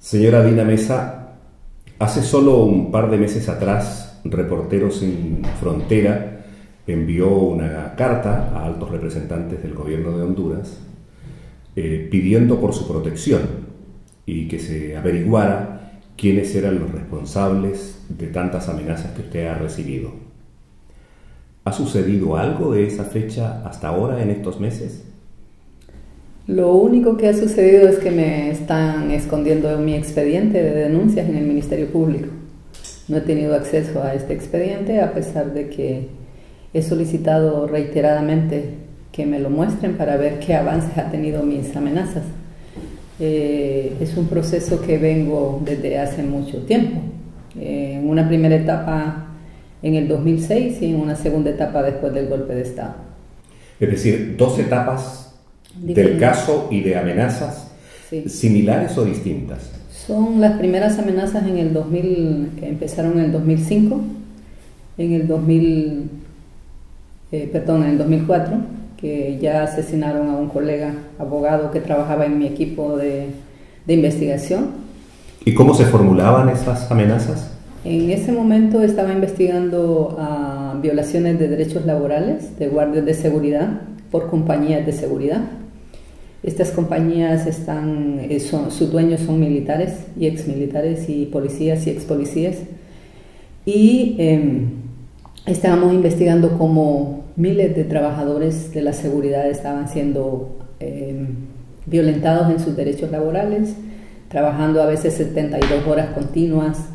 Señora Dina Mesa, hace solo un par de meses atrás, Reporteros Sin Frontera envió una carta a altos representantes del gobierno de Honduras pidiendo por su protección y que se averiguara quiénes eran los responsables de tantas amenazas que usted ha recibido. ¿Ha sucedido algo de esa fecha hasta ahora en estos meses? Lo único que ha sucedido es que me están escondiendo mi expediente de denuncias en el Ministerio Público. No he tenido acceso a este expediente a pesar de que he solicitado reiteradamente que me lo muestren para ver qué avances ha tenido mis amenazas. Es un proceso que vengo desde hace mucho tiempo. En una primera etapa en el 2006 y en una segunda etapa después del golpe de Estado. Es decir, dos etapas del caso y de amenazas, sí, ¿similares o distintas? Son las primeras amenazas en el 2000, que empezaron en el 2005, en el 2004, que ya asesinaron a un colega abogado que trabajaba en mi equipo de investigación. ¿Y cómo se formulaban esas amenazas? En ese momento estaba investigando violaciones de derechos laborales de guardias de seguridad por compañías de seguridad. Estas compañías sus dueños son militares y exmilitares y policías y expolicías. Y estábamos investigando cómo miles de trabajadores de la seguridad estaban siendo violentados en sus derechos laborales, trabajando a veces 72 horas continuas,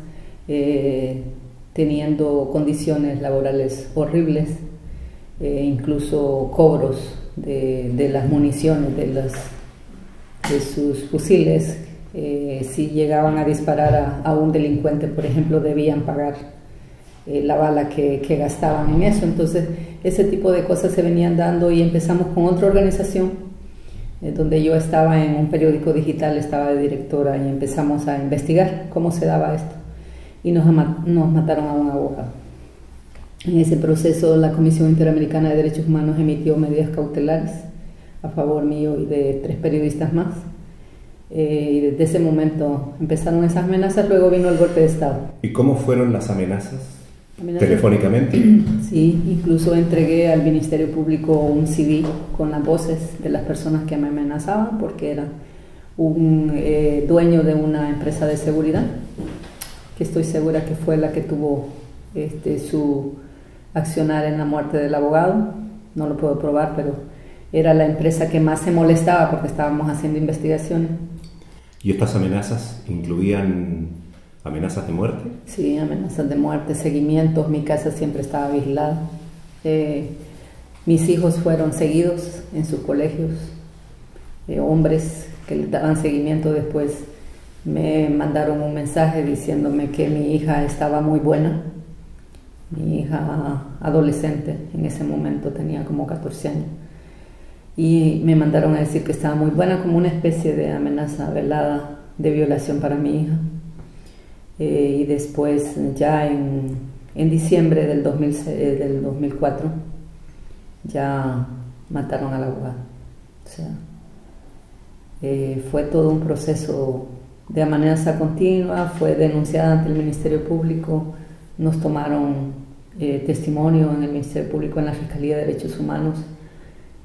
teniendo condiciones laborales horribles, incluso cobros de las municiones de sus fusiles. Si llegaban a disparar a un delincuente, por ejemplo, debían pagar la bala que gastaban en eso. Entonces ese tipo de cosas se venían dando y empezamos con otra organización donde yo estaba en un periódico digital, estaba de directora, y empezamos a investigar cómo se daba esto y nos mataron a un abogado. En ese proceso, la Comisión Interamericana de Derechos Humanos emitió medidas cautelares a favor mío y de 3 periodistas más. Y desde ese momento empezaron esas amenazas, luego vino el golpe de Estado. ¿Y cómo fueron las amenazas? ¿Telefónicamente? Sí, incluso entregué al Ministerio Público un CD con las voces de las personas que me amenazaban, porque era un dueño de una empresa de seguridad, que estoy segura que fue la que tuvo su accionar en la muerte del abogado. No lo puedo probar, pero era la empresa que más se molestaba porque estábamos haciendo investigaciones. ¿Y estas amenazas incluían amenazas de muerte? Sí, amenazas de muerte, seguimientos. Mi casa siempre estaba vigilada. Mis hijos fueron seguidos en sus colegios. Hombres que les daban seguimiento después me mandaron un mensaje diciéndome que mi hija estaba muy buena. Mi hija adolescente en ese momento tenía como 14 años y me mandaron a decir que estaba muy buena, como una especie de amenaza velada de violación para mi hija. Y después ya en diciembre del 2004 ya mataron al abogado. O sea, fue todo un proceso de amenaza continua, fue denunciada ante el Ministerio Público. Nos tomaron testimonio en el Ministerio Público, en la Fiscalía de Derechos Humanos,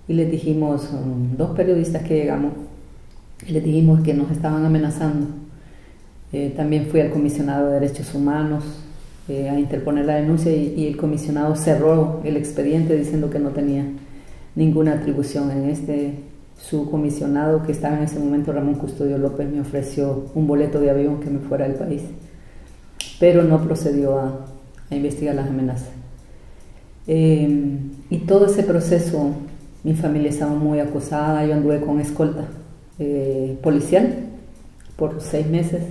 y les dijimos, 2 periodistas que llegamos, y les dijimos que nos estaban amenazando. También fui al comisionado de Derechos Humanos a interponer la denuncia y el comisionado cerró el expediente diciendo que no tenía ninguna atribución en Su comisionado, que estaba en ese momento, Ramón Custodio López, me ofreció un boleto de avión que me fuera del país, pero no procedió a investigar las amenazas. Y todo ese proceso, mi familia estaba muy acosada. Yo anduve con escolta policial por 6 meses,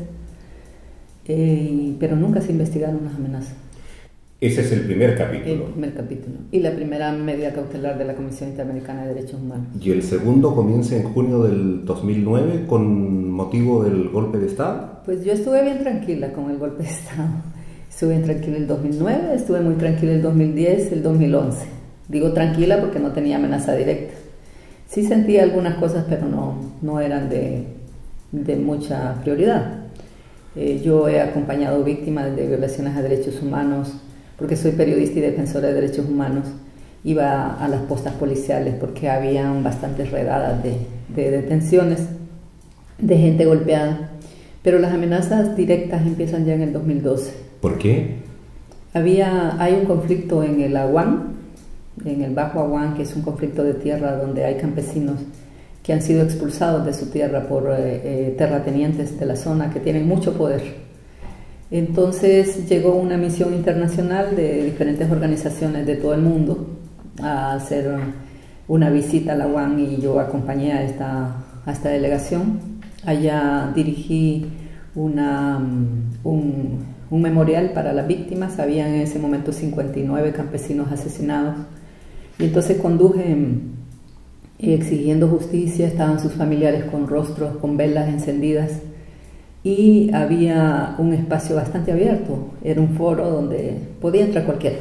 pero nunca se investigaron las amenazas. Ese es el primer capítulo. El primer capítulo. Y la primera medida cautelar de la Comisión Interamericana de Derechos Humanos. ¿Y el segundo comienza en junio del 2009 con motivo del golpe de Estado? Pues yo estuve bien tranquila con el golpe de Estado. Estuve bien tranquila el 2009, estuve muy tranquila el 2010, el 2011. Digo tranquila porque no tenía amenaza directa. Sí sentía algunas cosas, pero no eran de mucha prioridad. Yo he acompañado víctimas de violaciones a derechos humanos, porque soy periodista y defensora de derechos humanos. Iba a las postas policiales porque habían bastantes redadas de detenciones, de gente golpeada. Pero las amenazas directas empiezan ya en el 2012. ¿Por qué? Hay un conflicto en el Aguán, en el Bajo Aguán, que es un conflicto de tierra donde hay campesinos que han sido expulsados de su tierra por terratenientes de la zona que tienen mucho poder. Entonces llegó una misión internacional de diferentes organizaciones de todo el mundo a hacer una visita al Aguán y yo acompañé a esta delegación. Allá dirigí un memorial para las víctimas. Había en ese momento 59 campesinos asesinados y entonces conduje exigiendo justicia. Estaban sus familiares con rostros, con velas encendidas y había un espacio bastante abierto. Era un foro donde podía entrar cualquiera.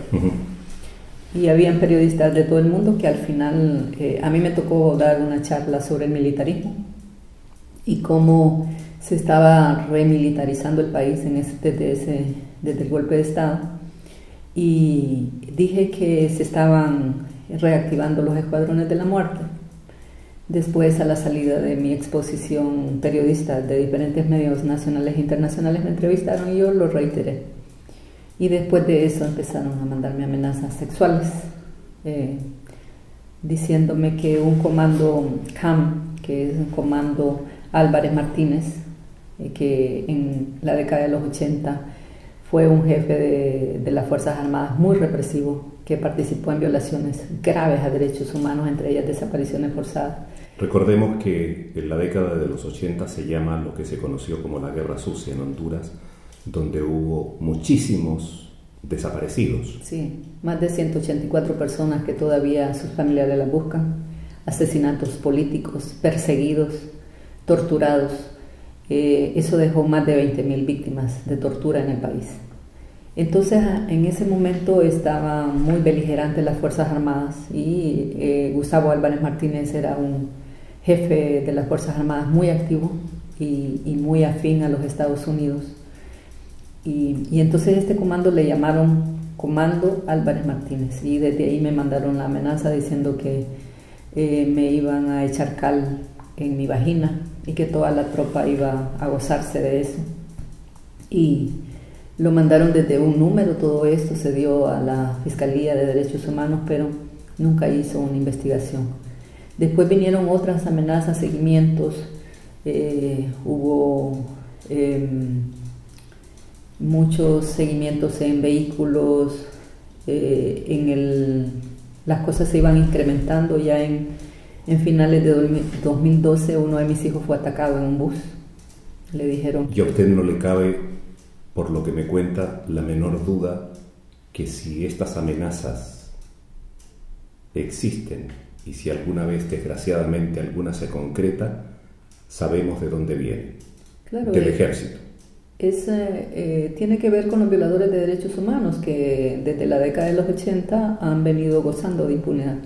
Y habían periodistas de todo el mundo que al final a mí me tocó dar una charla sobre el militarismo y cómo se estaba remilitarizando el país desde el golpe de Estado, y dije que se estaban reactivando los escuadrones de la muerte. Después, a la salida de mi exposición, periodistas de diferentes medios nacionales e internacionales me entrevistaron y yo lo reiteré. Y después de eso empezaron a mandarme amenazas sexuales, diciéndome que un comando CAM, que es un comando Álvarez Martínez, que en la década de los 80 fue un jefe de las Fuerzas Armadas muy represivo, que participó en violaciones graves a derechos humanos, entre ellas desapariciones forzadas. Recordemos que en la década de los 80 se llama lo que se conoció como la Guerra Sucia en Honduras, donde hubo muchísimos desaparecidos. Sí, más de 184 personas que todavía sus familiares las buscan, asesinatos políticos, perseguidos, torturados. Eso dejó más de 20.000 víctimas de tortura en el país. Entonces, en ese momento estaban muy beligerantes las Fuerzas Armadas y Gustavo Álvarez Martínez era un jefe de las Fuerzas Armadas muy activo y muy afín a los Estados Unidos. Y entonces este comando le llamaron Comando Álvarez Martínez, y desde ahí me mandaron la amenaza diciendo que me iban a echar cal en mi vagina y que toda la tropa iba a gozarse de eso. Y lo mandaron desde un número. Todo esto se dio a la Fiscalía de Derechos Humanos, pero nunca hizo una investigación. Después vinieron otras amenazas, seguimientos, hubo muchos seguimientos en vehículos, las cosas se iban incrementando. Ya en finales de 2012 uno de mis hijos fue atacado en un bus. Le dijeron... Y a usted no le cabe, por lo que me cuenta, la menor duda que si estas amenazas existen y si alguna vez desgraciadamente alguna se concreta, sabemos de dónde viene. Claro, del ejército. Tiene que ver con los violadores de derechos humanos que desde la década de los 80 han venido gozando de impunidad.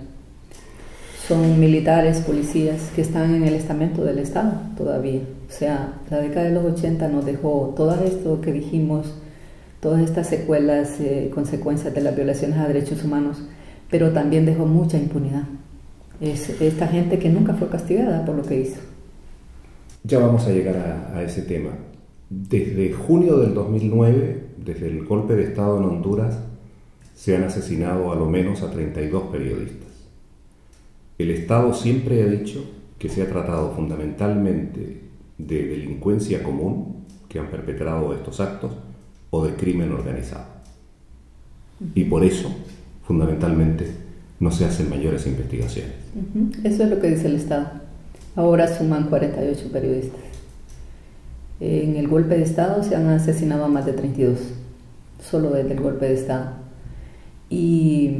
Son militares, policías que están en el estamento del Estado todavía. O sea, la década de los 80 nos dejó todo esto que dijimos, todas estas secuelas, consecuencias de las violaciones a derechos humanos, pero también dejó mucha impunidad. Es esta gente que nunca fue castigada por lo que hizo. Ya vamos a llegar a ese tema. Desde junio del 2009, desde el golpe de Estado en Honduras, se han asesinado a lo menos a 32 periodistas. El Estado siempre ha dicho que se ha tratado fundamentalmente de delincuencia común que han perpetrado estos actos o de crimen organizado. Y por eso, fundamentalmente, no se hacen mayores investigaciones. Eso es lo que dice el Estado. Ahora suman 48 periodistas. En el golpe de Estado se han asesinado a más de 32, solo desde el golpe de Estado. Y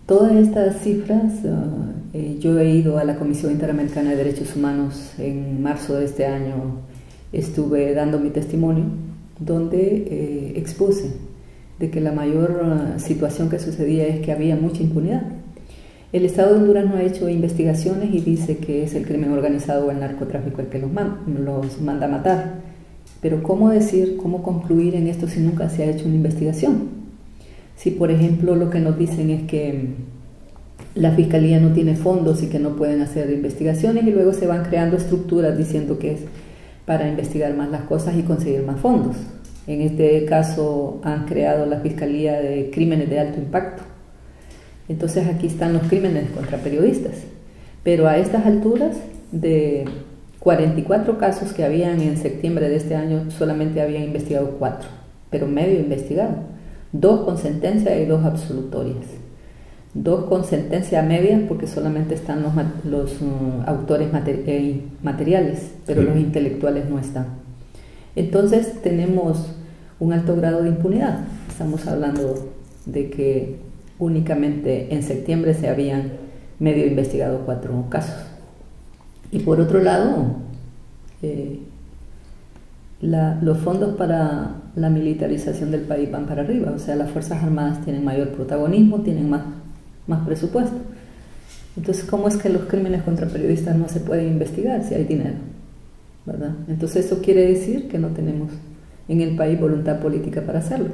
todas estas cifras, yo he ido a la Comisión Interamericana de Derechos Humanos en marzo de este año, estuve dando mi testimonio, donde expuse de que la mayor situación que sucedía es que había mucha impunidad. El Estado de Honduras no ha hecho investigaciones y dice que es el crimen organizado o el narcotráfico el que los manda a matar. Pero ¿cómo decir, cómo concluir en esto si nunca se ha hecho una investigación? Si, por ejemplo, lo que nos dicen es que la Fiscalía no tiene fondos y que no pueden hacer investigaciones, y luego se van creando estructuras diciendo que es para investigar más las cosas y conseguir más fondos. En este caso han creado la Fiscalía de Crímenes de Alto Impacto. Entonces aquí están los crímenes contra periodistas. Pero a estas alturas, de 44 casos que habían en septiembre de este año, solamente habían investigado 4, pero medio investigado. 2 con sentencia y 2 absolutorias. 2 con sentencia media porque solamente están los autores materiales, pero sí, los intelectuales no están. Entonces tenemos un alto grado de impunidad. Estamos hablando de que únicamente en septiembre se habían medio investigado 4 casos. Y por otro lado, los fondos para la militarización del país van para arriba, o sea, las Fuerzas Armadas tienen mayor protagonismo, tienen más presupuesto. Entonces, ¿cómo es que los crímenes contra periodistas no se pueden investigar si hay dinero? ¿Verdad? Entonces eso quiere decir que no tenemos en el país voluntad política para hacerlo,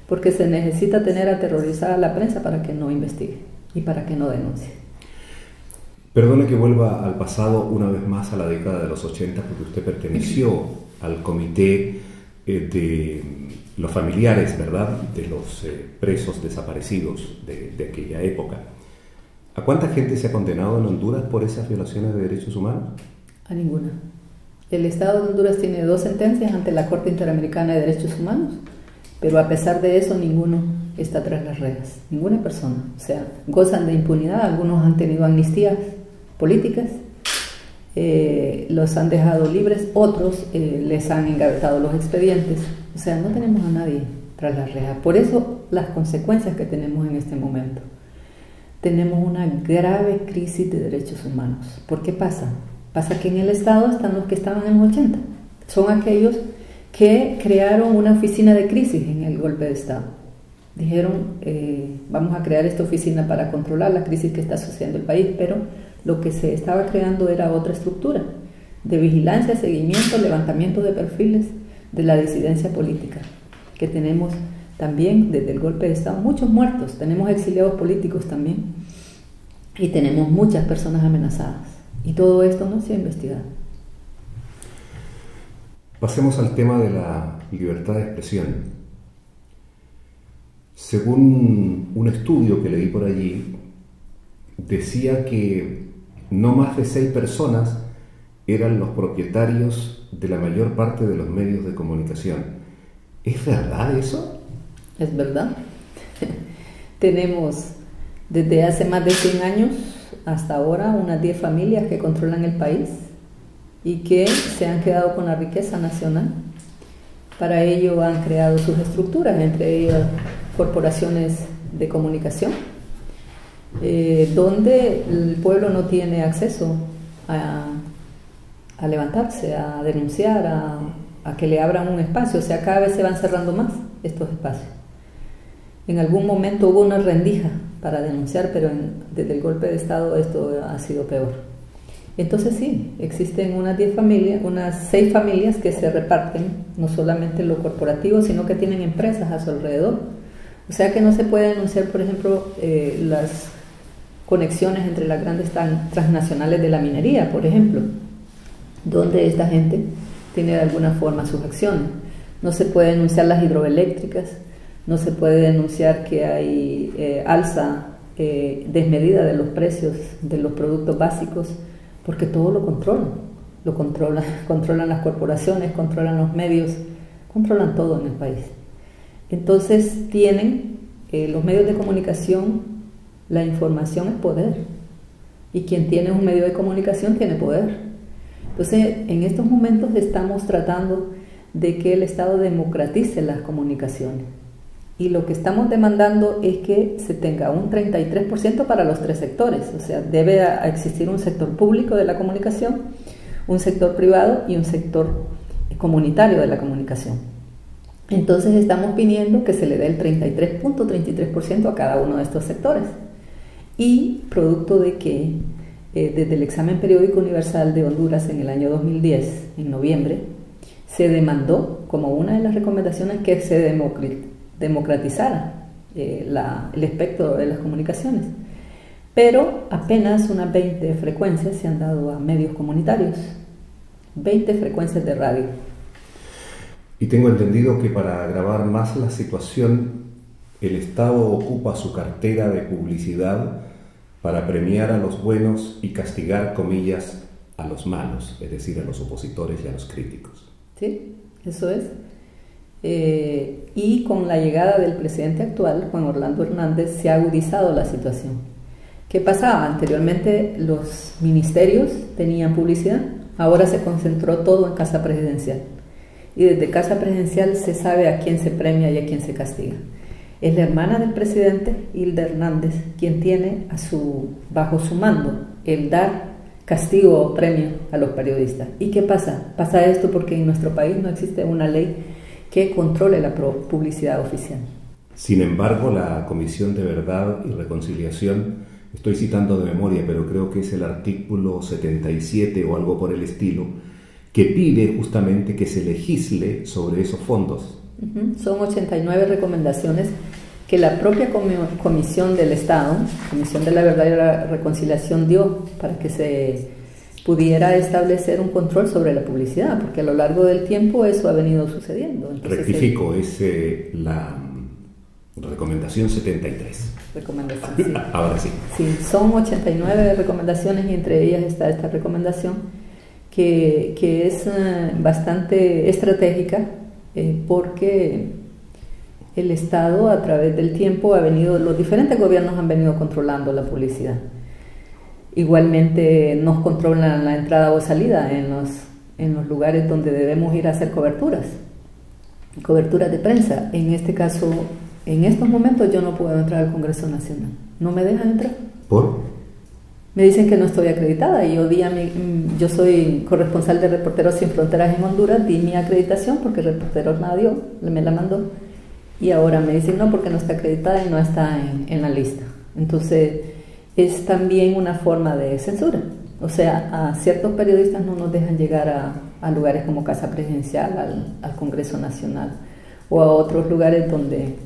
porque se necesita tener aterrorizada a la prensa para que no investigue y para que no denuncie. Perdone que vuelva al pasado una vez más, a la década de los 80, porque usted perteneció al comité de los familiares, ¿verdad?, de los presos desaparecidos de aquella época. ¿A cuánta gente se ha condenado en Honduras por esas violaciones de derechos humanos? A ninguna. El Estado de Honduras tiene 2 sentencias ante la Corte Interamericana de Derechos Humanos, pero a pesar de eso ninguno está tras las rejas, ninguna persona. O sea, gozan de impunidad, algunos han tenido amnistías políticas, los han dejado libres, otros les han engavetado los expedientes. O sea, no tenemos a nadie tras las rejas. Por eso las consecuencias que tenemos en este momento. Tenemos una grave crisis de derechos humanos. ¿Por qué pasa? Pasa que en el Estado están los que estaban en los 80. Son aquellos que crearon una oficina de crisis en el golpe de Estado. Dijeron, vamos a crear esta oficina para controlar la crisis que está sucediendo el país, pero lo que se estaba creando era otra estructura de vigilancia, seguimiento, levantamiento de perfiles de la disidencia política, que tenemos también desde el golpe de Estado muchos muertos, tenemos exiliados políticos también y tenemos muchas personas amenazadas, y todo esto no se ha investigado. Pasemos al tema de la libertad de expresión. Según un estudio que leí por allí, decía que no más de 6 personas eran los propietarios de la mayor parte de los medios de comunicación. ¿Es verdad eso? Es verdad. Tenemos desde hace más de 100 años hasta ahora unas 10 familias que controlan el país y que se han quedado con la riqueza nacional. Para ello han creado sus estructuras, entre ellas corporaciones de comunicación, donde el pueblo no tiene acceso a levantarse, a denunciar, a que le abran un espacio. O sea, cada vez se van cerrando más estos espacios. En algún momento hubo una rendija para denunciar, pero desde el golpe de Estado esto ha sido peor. Entonces sí, existen unas 10 familias, unas 6 familias que se reparten no solamente lo corporativo, sino que tienen empresas a su alrededor. O sea que no se puede denunciar, por ejemplo, las conexiones entre las grandes transnacionales de la minería, por ejemplo, donde esta gente tiene de alguna forma sus acciones. No se puede denunciar las hidroeléctricas, no se puede denunciar que hay alza desmedida de los precios de los productos básicos, porque todo lo controlan las corporaciones, controlan los medios, controlan todo en el país. Entonces tienen los medios de comunicación, la información es poder, y quien tiene un medio de comunicación tiene poder. Entonces en estos momentos estamos tratando de que el Estado democratice las comunicaciones, y lo que estamos demandando es que se tenga un 33% para los 3 sectores. O sea, debe existir un sector público de la comunicación, un sector privado y un sector comunitario de la comunicación. Entonces estamos pidiendo que se le dé el 33.33% a cada uno de estos sectores, y producto de que desde el examen periódico universal de Honduras en el año 2010, en noviembre, se demandó como una de las recomendaciones que se democratizara el espectro de las comunicaciones. Pero apenas unas 20 frecuencias se han dado a medios comunitarios, 20 frecuencias de radio. Y tengo entendido que para agravar más la situación, el Estado ocupa su cartera de publicidad para premiar a los buenos y castigar, comillas, a los malos, es decir, a los opositores y a los críticos. Sí, eso es. Y con la llegada del presidente actual, Juan Orlando Hernández, se ha agudizado la situación. ¿Qué pasaba? Anteriormente los ministerios tenían publicidad, ahora se concentró todo en Casa Presidencial. Y desde Casa Presidencial se sabe a quién se premia y a quién se castiga. Es la hermana del presidente, Hilda Hernández, quien tiene bajo su mando el dar castigo o premio a los periodistas. ¿Y qué pasa? Pasa esto porque en nuestro país no existe una ley que controle la publicidad oficial. Sin embargo, la Comisión de Verdad y Reconciliación, estoy citando de memoria, pero creo que es el artículo 77 o algo por el estilo, que pide justamente que se legisle sobre esos fondos. Son 89 recomendaciones que la propia Comisión del Estado, Comisión de la Verdad y la Reconciliación, dio para que se pudiera establecer un control sobre la publicidad, porque a lo largo del tiempo eso ha venido sucediendo. Entonces, rectifico, es la recomendación 73. Recomendación, sí. Ahora sí. Sí, son 89 recomendaciones y entre ellas está esta recomendación que es bastante estratégica porque el Estado a través del tiempo los diferentes gobiernos han venido controlando la publicidad. Igualmente nos controlan la entrada o salida en los lugares donde debemos ir a hacer coberturas de prensa. En este caso, en estos momentos yo no puedo entrar al Congreso Nacional. No me dejan entrar. ¿Por? Me dicen que no estoy acreditada y yo soy corresponsal de Reporteros Sin Fronteras en Honduras, di mi acreditación porque Reporteros me la dio, me la mandó, y ahora me dicen no porque no está acreditada y no está en la lista. Entonces es también una forma de censura, o sea, a ciertos periodistas no nos dejan llegar a lugares como Casa Presidencial, al Congreso Nacional o a otros lugares donde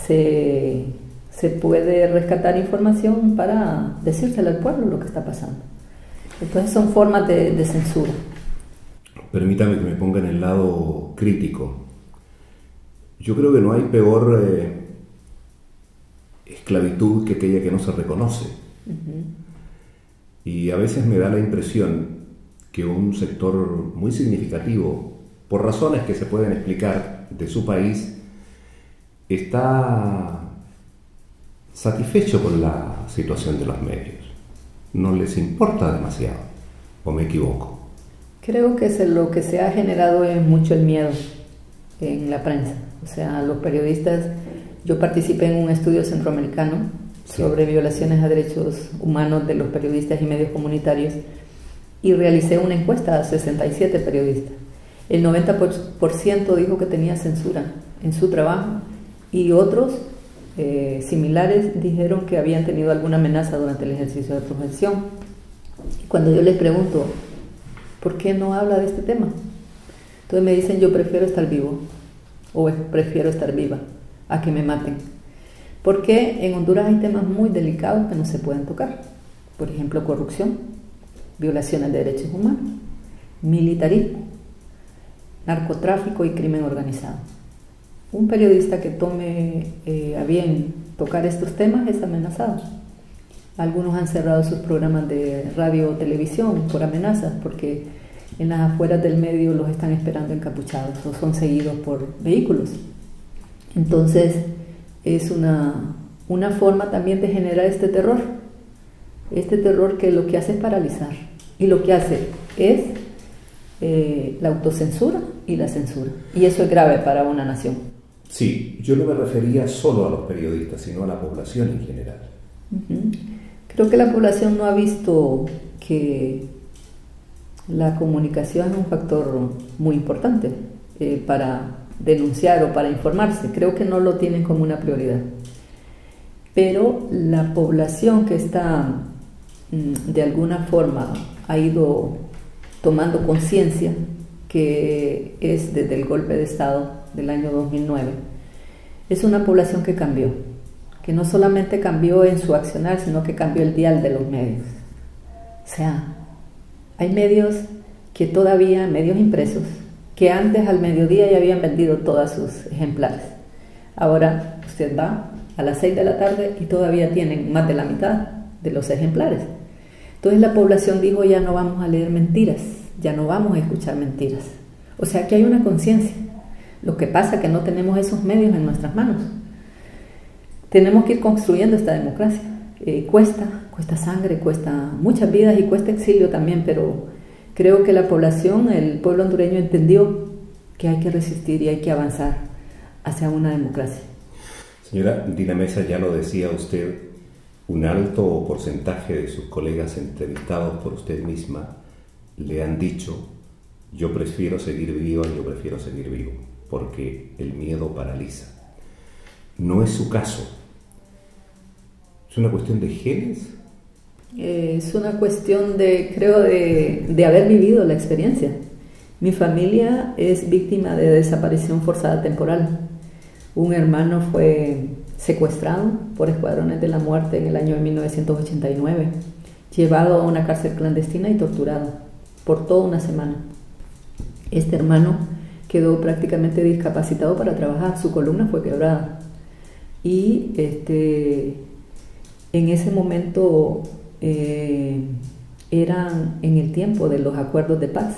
se puede rescatar información para decírsela al pueblo lo que está pasando. Entonces son formas de censura. Permítame que me ponga en el lado crítico. Yo creo que no hay peor esclavitud que aquella que no se reconoce. Y a veces me da la impresión que un sector muy significativo, por razones que se pueden explicar, de su país, está satisfecho con la situación de los medios. No les importa demasiado, ¿o me equivoco? Creo que lo que se ha generado es mucho el miedo en la prensa. O sea, los periodistas, yo participé en un estudio centroamericano sobre violaciones a derechos humanos de los periodistas y medios comunitarios y realicé una encuesta a 67 periodistas. El 90% dijo que tenía censura en su trabajo y otros similares dijeron que habían tenido alguna amenaza durante el ejercicio de profesión. Y cuando yo les pregunto, ¿por qué no habla de este tema? Entonces me dicen, yo prefiero estar vivo o prefiero estar viva a que me maten. Porque en Honduras hay temas muy delicados que no se pueden tocar. Por ejemplo, corrupción, violaciones de derechos humanos, militarismo, narcotráfico y crimen organizado. Un periodista que tome a bien tocar estos temas es amenazado. Algunos han cerrado sus programas de radio o televisión por amenazas, porque en las afueras del medio los están esperando encapuchados o son seguidos por vehículos. Entonces es una forma también de generar este terror que lo que hace es paralizar, y lo que hace es la autocensura y la censura, y eso es grave para una nación. Sí, yo no me refería solo a los periodistas, sino a la población en general. Creo que la población no ha visto que la comunicación es un factor muy importante para denunciar o para informarse. Creo que no lo tienen como una prioridad. Pero la población que está, de alguna forma, ha ido tomando conciencia que es desde el golpe de Estado del año 2009, es una población que cambió, que no solamente cambió en su accionar, sino que cambió el dial de los medios. O sea, hay medios que todavía, medios impresos, que antes al mediodía ya habían vendido todos sus ejemplares. Ahora usted va a las 6 de la tarde y todavía tienen más de la mitad de los ejemplares. Entonces la población dijo, ya no vamos a leer mentiras, ya no vamos a escuchar mentiras. O sea que hay una conciencia. Lo que pasa es que no tenemos esos medios en nuestras manos. Tenemos que ir construyendo esta democracia. Cuesta sangre, cuesta muchas vidas y cuesta exilio también, pero creo que la población, el pueblo hondureño entendió que hay que resistir y hay que avanzar hacia una democracia. Señora Dina Mesa, ya lo decía usted, un alto porcentaje de sus colegas entrevistados por usted misma le han dicho: yo prefiero seguir vivo, porque el miedo paraliza. No es su caso. ¿Es una cuestión de genes? Es una cuestión de haber vivido la experiencia. Mi familia es víctima de desaparición forzada temporal. Un hermano fue secuestrado por escuadrones de la muerte en el año de 1989, llevado a una cárcel clandestina y torturado por toda una semana. Este hermano quedó prácticamente discapacitado para trabajar, su columna fue quebrada. Y en ese momento eran en el tiempo de los acuerdos de paz.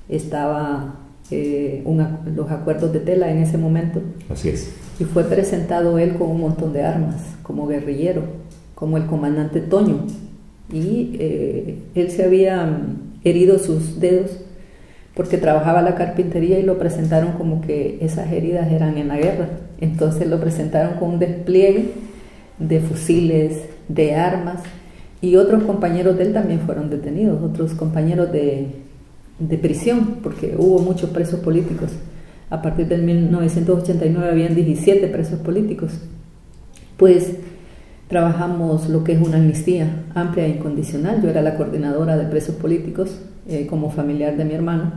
Estaba los acuerdos de Tela en ese momento. Así es. Y fue presentado él con un montón de armas, como guerrillero, como el comandante Toño. Y él se había herido sus dedos porque trabajaba la carpintería y lo presentaron como que esas heridas eran en la guerra. Entonces lo presentaron con un despliegue de fusiles, de armas, y otros compañeros de él también fueron detenidos, otros compañeros de prisión, porque hubo muchos presos políticos. A partir del 1989 habían 17 presos políticos. Pues trabajamos lo que es una amnistía amplia e incondicional. Yo era la coordinadora de presos políticos como familiar de mi hermano,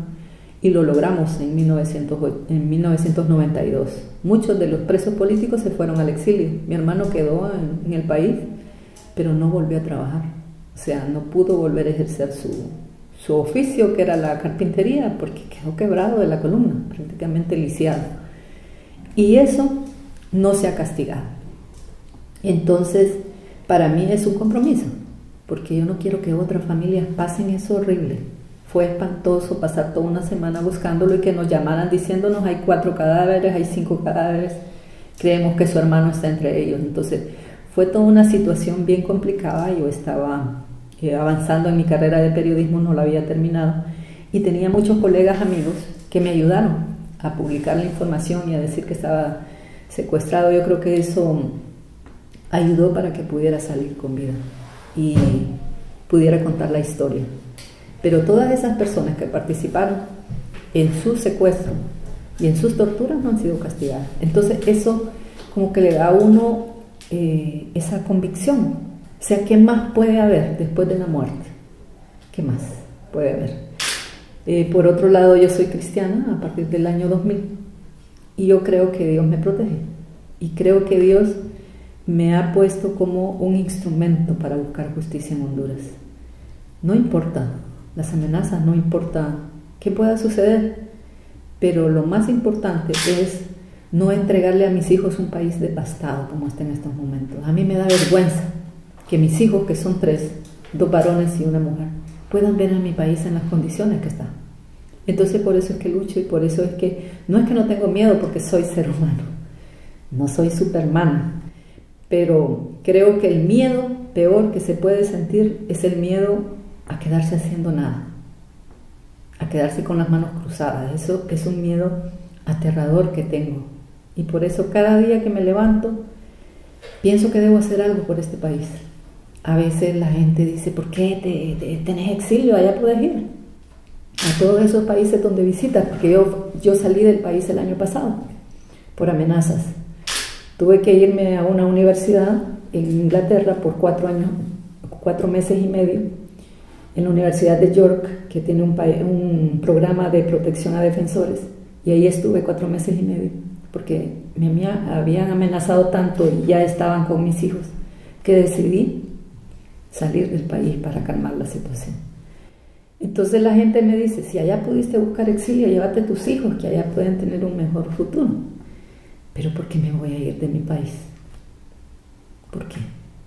y lo logramos en 1992. Muchos de los presos políticos se fueron al exilio. Mi hermano quedó en el país, pero no volvió a trabajar. O sea, no pudo volver a ejercer su oficio, que era la carpintería, porque quedó quebrado de la columna, prácticamente lisiado. Y eso no se ha castigado. Entonces, para mí es un compromiso, porque yo no quiero que otras familias pasen eso horrible. Fue espantoso pasar toda una semana buscándolo y que nos llamaran diciéndonos: hay 4 cadáveres, hay 5 cadáveres, creemos que su hermano está entre ellos. Entonces fue toda una situación bien complicada. Yo estaba avanzando en mi carrera de periodismo, no la había terminado, y tenía muchos colegas amigos que me ayudaron a publicar la información y a decir que estaba secuestrado. Yo creo que eso ayudó para que pudiera salir con vida y pudiera contar la historia. Pero todas esas personas que participaron en su secuestro y en sus torturas no han sido castigadas. Entonces eso como que le da a uno esa convicción. O sea, ¿qué más puede haber después de la muerte? ¿Qué más puede haber? Por otro lado, yo soy cristiana a partir del año 2000 y yo creo que Dios me protege, y creo que Dios me ha puesto como un instrumento para buscar justicia en Honduras. No importa las amenazas, no importa qué pueda suceder, pero lo más importante es no entregarle a mis hijos un país devastado como está en estos momentos. A mí me da vergüenza que mis hijos, que son 3, 2 varones y una mujer, puedan ver a mi país en las condiciones que está. Entonces por eso es que lucho, y por eso es que no tengo miedo, porque soy ser humano, no soy Superman, pero creo que el miedo peor que se puede sentir es el miedo a quedarse haciendo nada, a quedarse con las manos cruzadas. Eso es un miedo aterrador que tengo, y por eso cada día que me levanto pienso que debo hacer algo por este país. A veces la gente dice: ¿por qué tenés exilio? Allá puedes ir a todos esos países donde visitas, porque yo salí del país el año pasado por amenazas. Tuve que irme a una universidad en Inglaterra por 4 meses y medio, en la Universidad de York, que tiene un programa de protección a defensores, y ahí estuve 4 meses y medio, porque me habían amenazado tanto y ya estaban con mis hijos, que decidí salir del país para calmar la situación. Entonces la gente me dice, si allá pudiste buscar exilio, llévate a tus hijos, que allá pueden tener un mejor futuro. Pero ¿por qué me voy a ir de mi país? ¿Por qué?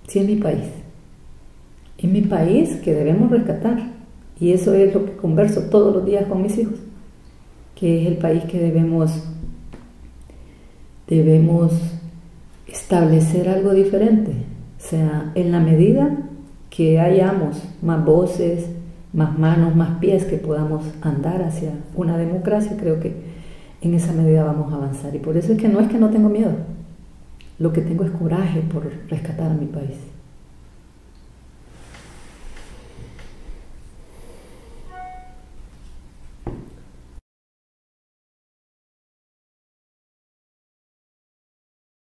Si es mi país. Es mi país que debemos rescatar. Y eso es lo que converso todos los días con mis hijos, que es el país que debemos establecer algo diferente. O sea, en la medida que hayamos más voces, más manos, más pies, que podamos andar hacia una democracia, creo que en esa medida vamos a avanzar. Y por eso es que no tengo miedo, lo que tengo es coraje por rescatar a mi país.